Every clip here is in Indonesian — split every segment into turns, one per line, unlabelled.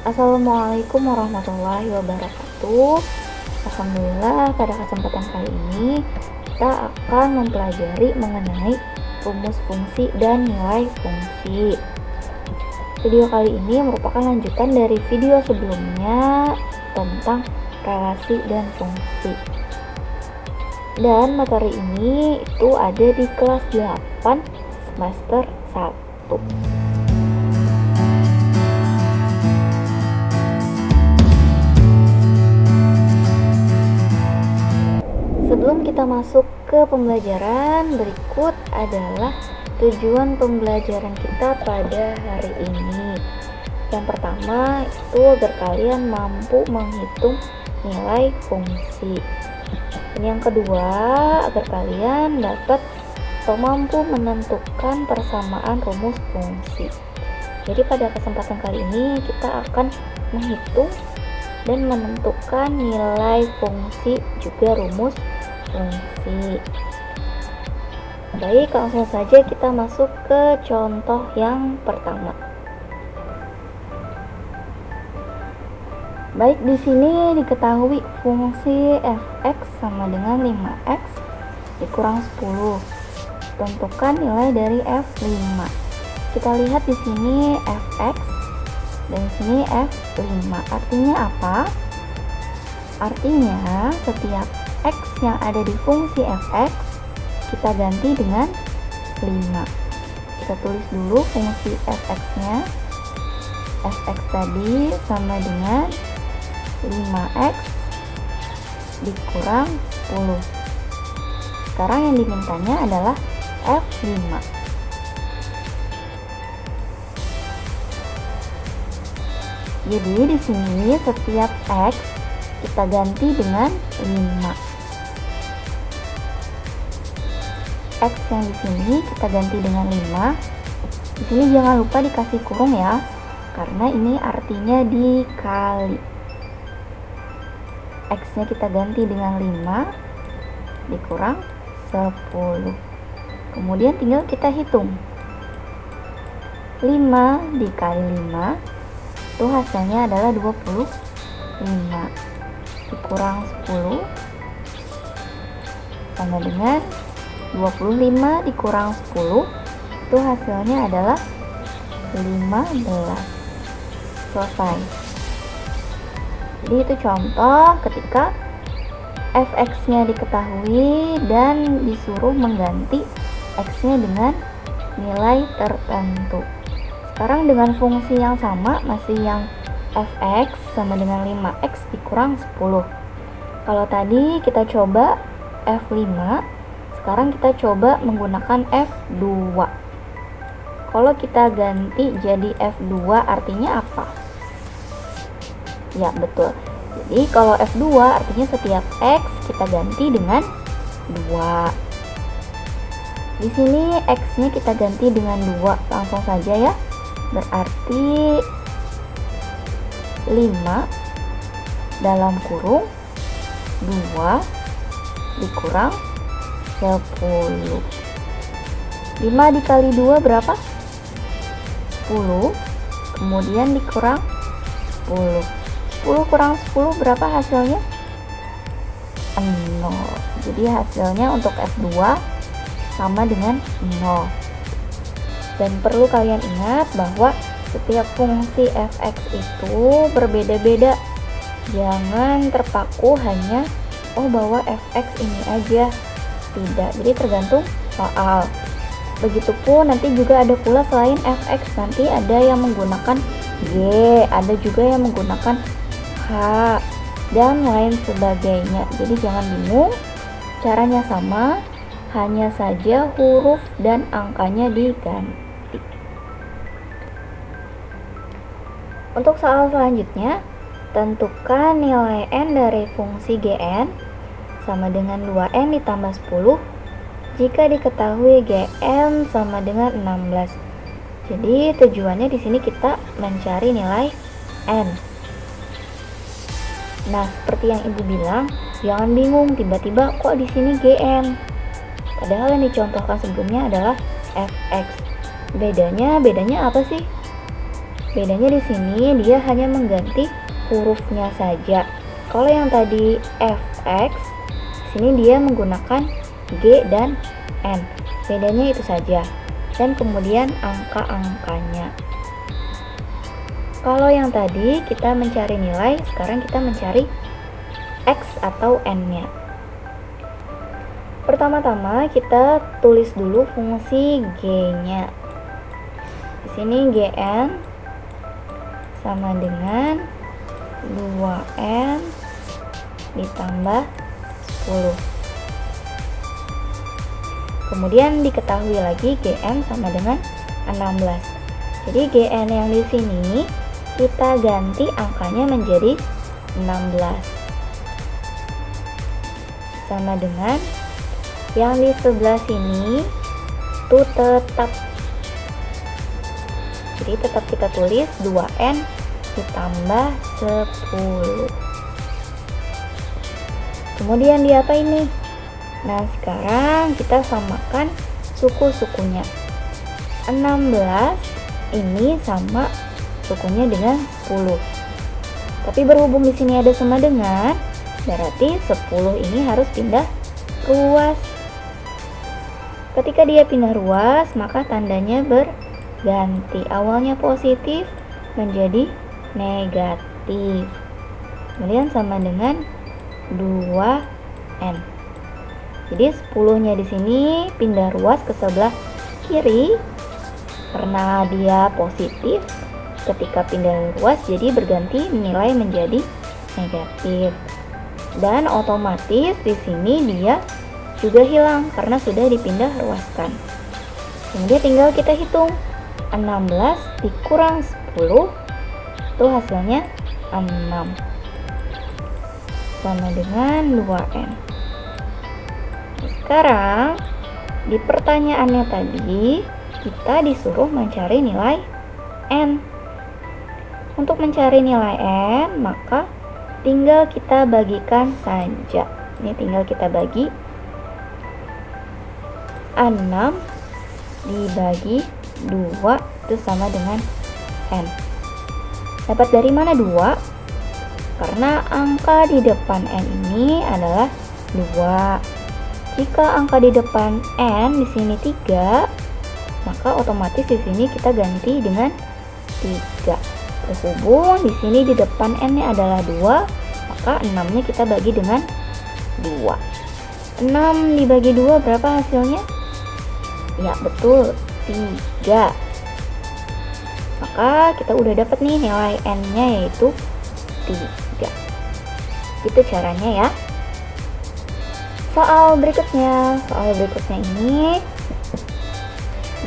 Assalamualaikum warahmatullahi wabarakatuh. Alhamdulillah, pada kesempatan kali ini kita akan mempelajari mengenai rumus fungsi dan nilai fungsi. Video kali ini merupakan lanjutan dari video sebelumnya tentang relasi dan fungsi. Dan materi ini itu ada di kelas 8 semester 1. Sebelum kita masuk ke pembelajaran, berikut adalah tujuan pembelajaran kita pada hari ini. Yang pertama itu agar kalian mampu menghitung nilai fungsi. Dan yang kedua, agar kalian dapat atau mampu menentukan persamaan rumus fungsi. Jadi pada kesempatan kali ini kita akan menghitung dan menentukan nilai fungsi juga rumus fungsi. Baik, langsung saja kita masuk ke contoh yang pertama. Baik, di sini diketahui fungsi f(x) sama dengan 5x dikurang 10. Tentukan nilai dari f5. Kita lihat di sini f(x) dan di sini f5. Artinya apa? Artinya setiap x yang ada di fungsi f(x) kita ganti dengan 5. Kita tulis dulu fungsi f(x)-nya. f(x) tadi sama dengan 5x dikurang 10. Sekarang yang dimintanya adalah f5. Jadi di sini setiap x kita ganti dengan 5. X yang di sini kita ganti dengan 5. Di sini jangan lupa dikasih kurung ya, karena ini artinya dikali. X-nya kita ganti dengan 5 dikurang 10. Kemudian tinggal kita hitung. 5 dikali 5 itu hasilnya adalah 25. Dikurang 10 sama dengan 25 dikurang 10 itu hasilnya adalah 15. Selesai. Jadi itu contoh ketika f(x)-nya diketahui dan disuruh mengganti x-nya dengan nilai tertentu. Sekarang dengan fungsi yang sama, masih yang f(x) sama dengan 5x dikurang 10. Kalau tadi kita coba f5, sekarang kita coba menggunakan f2. Kalau kita ganti jadi f2 artinya apa? Ya, betul. Jadi kalau f2 artinya setiap x kita ganti dengan 2. Di sini x-nya kita ganti dengan 2. Langsung saja ya. Berarti 5 dalam kurung 2 dikurang 10. 5 dikali 2 berapa? 10. Kemudian dikurang 10. 10 kurang 10 berapa hasilnya? 0. Jadi hasilnya untuk f2 sama dengan 0. Dan perlu kalian ingat bahwa setiap fungsi f(x) itu berbeda-beda. Jangan terpaku hanya bahwa f(x) ini aja. Tidak, jadi tergantung soal. Begitupun nanti juga ada pula selain f(x), nanti ada yang menggunakan g, ada juga yang menggunakan h, dan lain sebagainya. Jadi jangan bingung, caranya sama, hanya saja huruf dan angkanya diganti. Untuk soal selanjutnya, tentukan nilai n dari fungsi gn sama dengan 2n ditambah 10 jika diketahui gn sama dengan 16. Jadi tujuannya di sini kita mencari nilai n. Nah, seperti yang Ibu bilang, jangan bingung tiba-tiba kok di sini gn. Padahal yang dicontohkan sebelumnya adalah fx. Bedanya apa sih? Bedanya di sini dia hanya mengganti hurufnya saja. Kalau yang tadi fx, sini dia menggunakan G dan N. Bedanya itu saja. Dan kemudian angka-angkanya. Kalau yang tadi kita mencari nilai, sekarang kita mencari X atau N-nya. Pertama-tama kita tulis dulu fungsi G-nya. Di sini Gn sama dengan 2N ditambah 10. Kemudian diketahui lagi Gn sama dengan 16. Jadi Gn yang di sini kita ganti angkanya menjadi 16. Sama dengan yang di sebelah sini itu tetap. Jadi tetap kita tulis 2N ditambah 10. Kemudian di apa ini? Nah, sekarang kita samakan suku-sukunya. 16 ini sama sukunya dengan 10. Tapi berhubung di sini ada sama dengan, berarti 10 ini harus pindah ruas. Ketika dia pindah ruas, maka tandanya berganti. Awalnya positif menjadi negatif. Kemudian sama dengan 2N. Jadi 10-nya di sini pindah ruas ke sebelah kiri karena dia positif. Ketika pindah ruas jadi berganti nilai menjadi negatif. Dan otomatis di sini dia juga hilang karena sudah dipindah ruaskan. Kemudian tinggal kita hitung. 16 dikurang 10 itu hasilnya 6 sama dengan 2N. Sekarang di pertanyaannya tadi kita disuruh mencari nilai N. Untuk mencari nilai N maka tinggal kita bagikan saja. Ini tinggal kita bagi 6 dibagi 2 itu sama dengan N. Dapat dari mana 2? Karena angka di depan N ini adalah 2. Jika angka di depan N di sini 3, maka otomatis di sini kita ganti dengan 3. Berhubung di sini di depan N-nya adalah 2, maka 6-nya kita bagi dengan 2. 6 dibagi 2 berapa hasilnya? Ya, betul, 3. Maka kita udah dapat nih nilai N-nya yaitu 3. Itu caranya ya. Soal berikutnya ini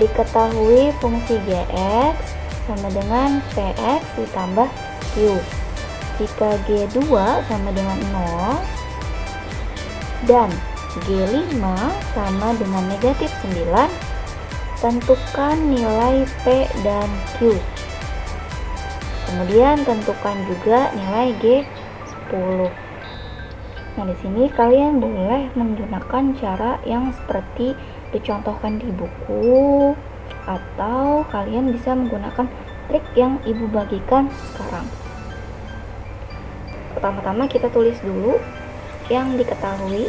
diketahui fungsi Gx sama dengan Px ditambah Q. Jika G2 sama dengan 0 dan G5 sama dengan negatif 9, tentukan nilai P dan Q. Kemudian tentukan juga nilai G10. Nah, di sini kalian boleh menggunakan cara yang seperti dicontohkan di buku, atau kalian bisa menggunakan trik yang ibu bagikan sekarang. Pertama-tama kita tulis dulu yang diketahui.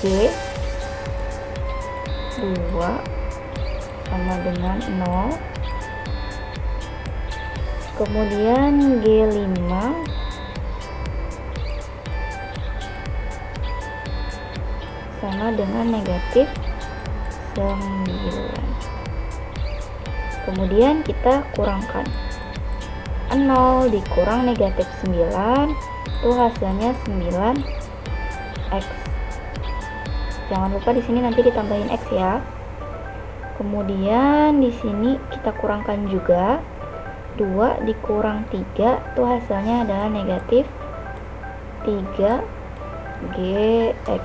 G2 sama dengan 0. Kemudian G5 sama dengan negatif 9. Kemudian kita kurangkan 0 dikurang negatif 9 itu hasilnya 9x. Jangan lupa di sini nanti ditambahin x ya. Kemudian di sini kita kurangkan juga 2 dikurang 3 itu hasilnya adalah negatif 3gx.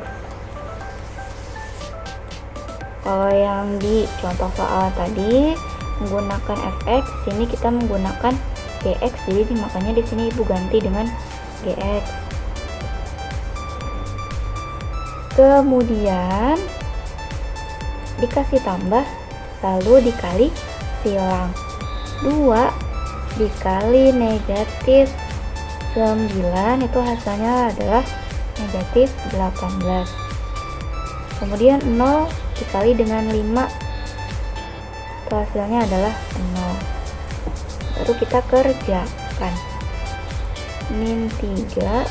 Kalau yang di contoh soal tadi menggunakan fx, sini kita menggunakan gx, jadi makanya di sini ibu ganti dengan gx. Kemudian dikasih tambah lalu dikali silang. 2 dikali negatif 9 itu hasilnya adalah negatif 18. Kemudian 0 dikali dengan 5 itu hasilnya adalah 0. Baru kita kerjakan. Min 3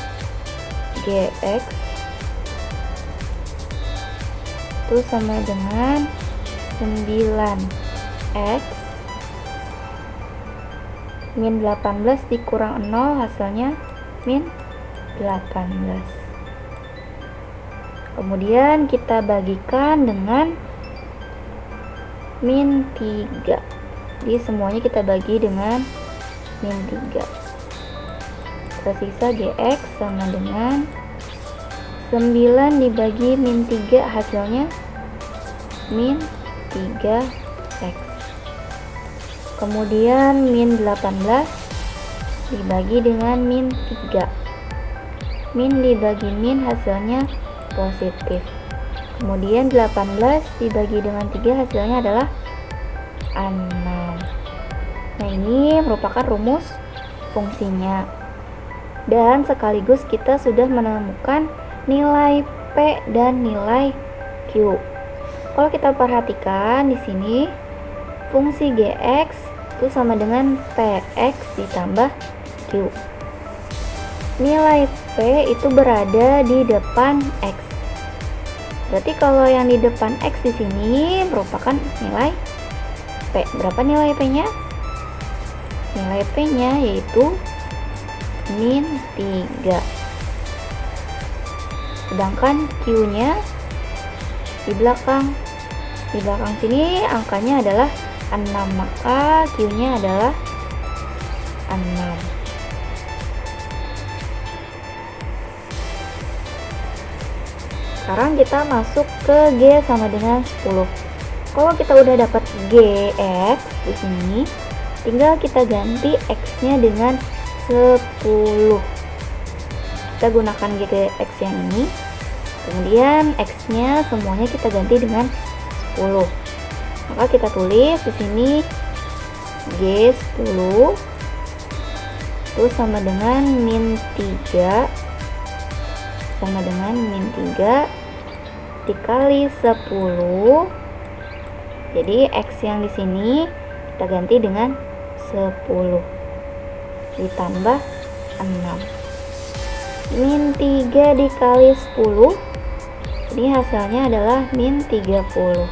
GX itu sama dengan 9X min 18 dikurang 0 hasilnya min 18. Kemudian kita bagikan dengan min 3. Jadi semuanya kita bagi dengan min 3. Tersisa GX sama dengan 9 dibagi min 3 hasilnya min 3X. Kemudian min 18 dibagi dengan min 3. Min dibagi min hasilnya positif. Kemudian 18 dibagi dengan 3 hasilnya adalah 6. Nah, ini merupakan rumus fungsinya. Dan sekaligus kita sudah menemukan nilai P dan nilai Q. Kalau kita perhatikan di sini fungsi GX itu sama dengan PX ditambah Q. Nilai P itu berada di depan X. Berarti kalau yang di depan X di sini merupakan nilai P. Berapa nilai P-nya? Nilai P-nya yaitu min 3. Sedangkan Q-nya di belakang. Di belakang sini angkanya adalah 6, maka Q-nya adalah 6. Sekarang kita masuk ke G sama dengan 10. Kalau kita udah dapat GX di sini, tinggal kita ganti X-nya dengan 10. Kita gunakan GX yang ini. Kemudian X-nya semuanya kita ganti dengan 10. Maka kita tulis di sini G10 itu sama dengan min 3 sama dengan min 3 dikali 10. Jadi X yang di sini kita ganti dengan 10 ditambah 6. Min 3 dikali 10, ini hasilnya adalah min 30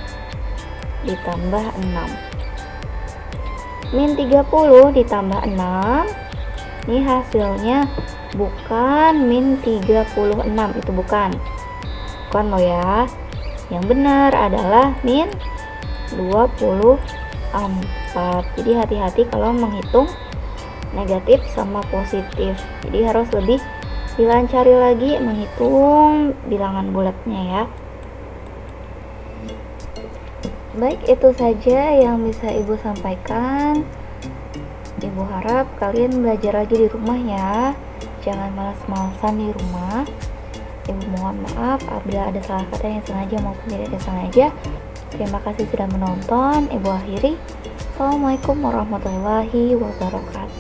ditambah 6. Min 30 ditambah 6, ini hasilnya bukan min 36, itu bukan loh ya. Yang benar adalah min 24. Jadi hati-hati kalau menghitung negatif sama positif. Jadi harus lebih dilancari lagi menghitung bilangan bulatnya ya. Baik, itu saja yang bisa Ibu sampaikan. Ibu harap kalian belajar lagi di rumah ya. Jangan malas-malasan di rumah. Ibu mohon maaf apabila ada salah kata yang sengaja maupun tidak sengaja. Terima kasih sudah menonton. Ibu akhiri. Assalamualaikum warahmatullahi wabarakatuh.